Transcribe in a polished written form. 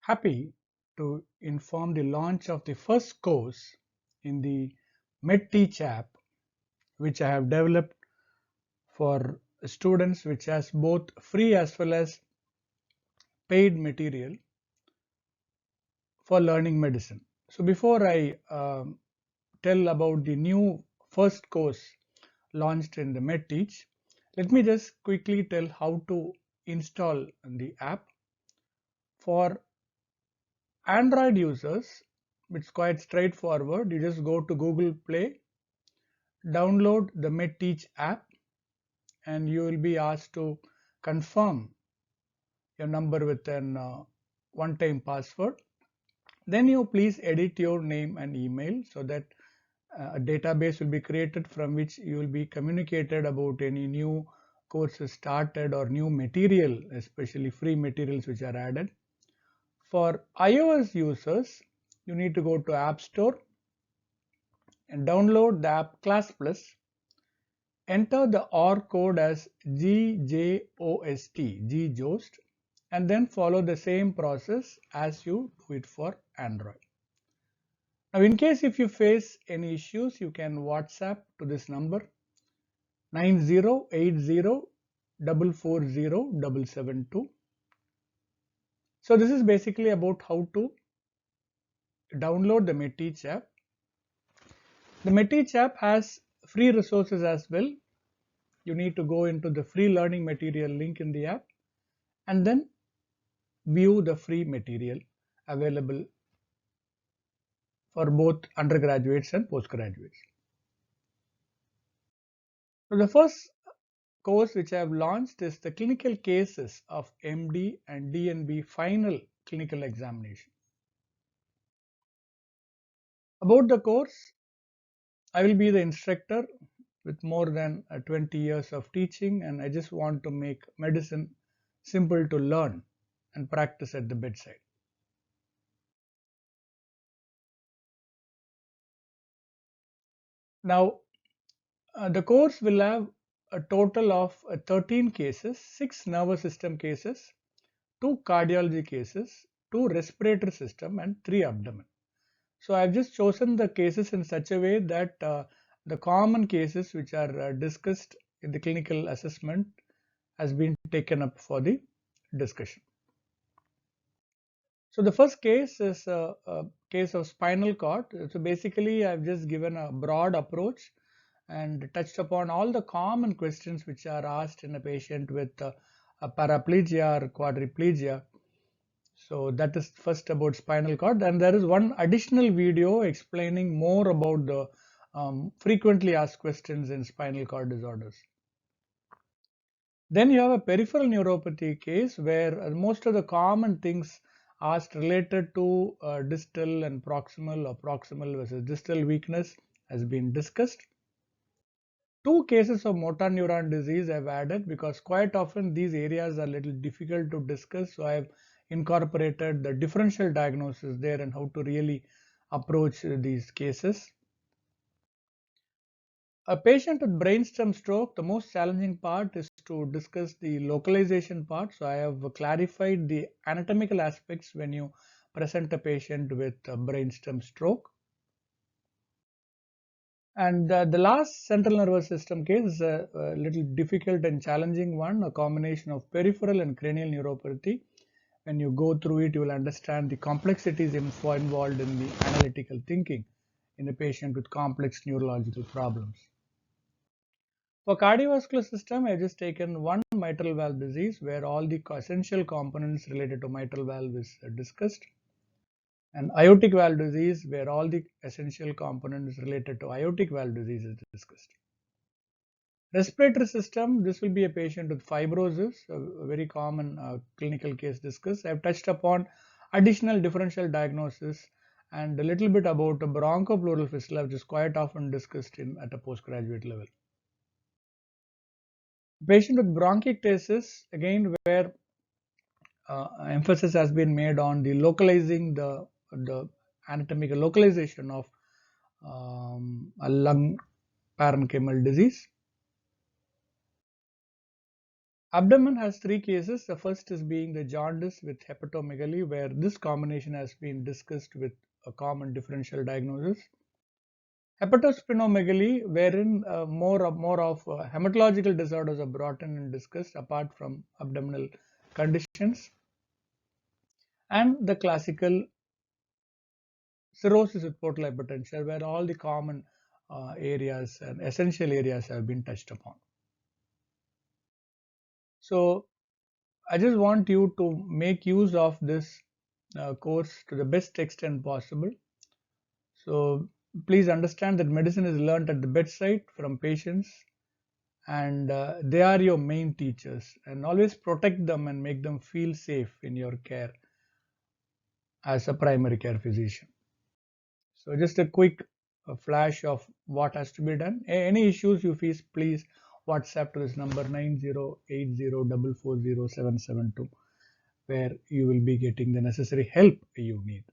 Happy to inform the launch of the first course in the MEDTEACH app, which I have developed for students, which has both free as well as paid material for learning medicine. So before I tell about the new first course launched in the MEDTEACH, let me just quickly tell how to install the app. For Android users, it's quite straightforward. You just go to Google Play, download the MEDTEACH app, and you will be asked to confirm your number with an one-time password. Then you please edit your name and email so that a database will be created from which you will be communicated about any new courses started or new material, especially free materials which are added. For iOS users, you need to go to App Store and download the app Class Plus. Enter the OR code as GJOST, and then follow the same process as you do it for Android. Now, in case if you face any issues, you can WhatsApp to this number 9080440772. So this is basically about how to download the MEDTEACH app. The MEDTEACH app has free resources as well. You need to go into the free learning material link in the app and then view the free material available for both undergraduates and postgraduates. So the first course which I have launched is the clinical cases of MD and DNB final clinical examination. About the course, I will be the instructor with more than 20 years of teaching, and I just want to make medicine simple to learn and practice at the bedside. Now, the course will have a total of 13 cases, 6 nervous system cases, 2 cardiology cases, 2 respiratory system, and 3 abdomen. So I've just chosen the cases in such a way that the common cases which are discussed in the clinical assessment has been taken up for the discussion. So the first case is a case of spinal cord. So basically I've just given a broad approach and touched upon all the common questions which are asked in a patient with a paraplegia or quadriplegia. So that is first about spinal cord, and there is one additional video explaining more about the frequently asked questions in spinal cord disorders. Then you have a peripheral neuropathy case where most of the common things asked related to distal and proximal or proximal versus distal weakness has been discussed. 2 cases of motor neuron disease I've added because quite often these areas are a little difficult to discuss. So I've incorporated the differential diagnosis there and how to really approach these cases. A patient with brainstem stroke, the most challenging part is to discuss the localization part. So I have clarified the anatomical aspects when you present a patient with a brainstem stroke. And the last central nervous system case is a little difficult and challenging one, a combination of peripheral and cranial neuropathy. When you go through it, you will understand the complexities involved in the analytical thinking in a patient with complex neurological problems. For cardiovascular system, I have just taken one mitral valve disease where all the essential components related to mitral valve is discussed, and aortic valve disease where all the essential components related to aortic valve disease is discussed. Respiratory system, this will be a patient with fibrosis, a very common clinical case discussed. I have touched upon additional differential diagnosis and a little bit about bronchopleural fistula, which is quite often discussed at a postgraduate level. Patient with bronchiectasis, again where emphasis has been made on the localizing the anatomical localization of a lung parenchymal disease. Abdomen has three cases. The first is being the jaundice with hepatomegaly, where this combination has been discussed with a common differential diagnosis. Hepatosplenomegaly, wherein more of hematological disorders are brought in and discussed apart from abdominal conditions. And the classical cirrhosis with portal hypertension, where all the common areas and essential areas have been touched upon. So I just want you to make use of this course to the best extent possible. So please understand that medicine is learned at the bedside from patients, and they are your main teachers, and always protect them and make them feel safe in your care as a primary care physician. So just a quick flash of what has to be done. Any issues you face, please WhatsApp to this number 9080440772, where you will be getting the necessary help you need.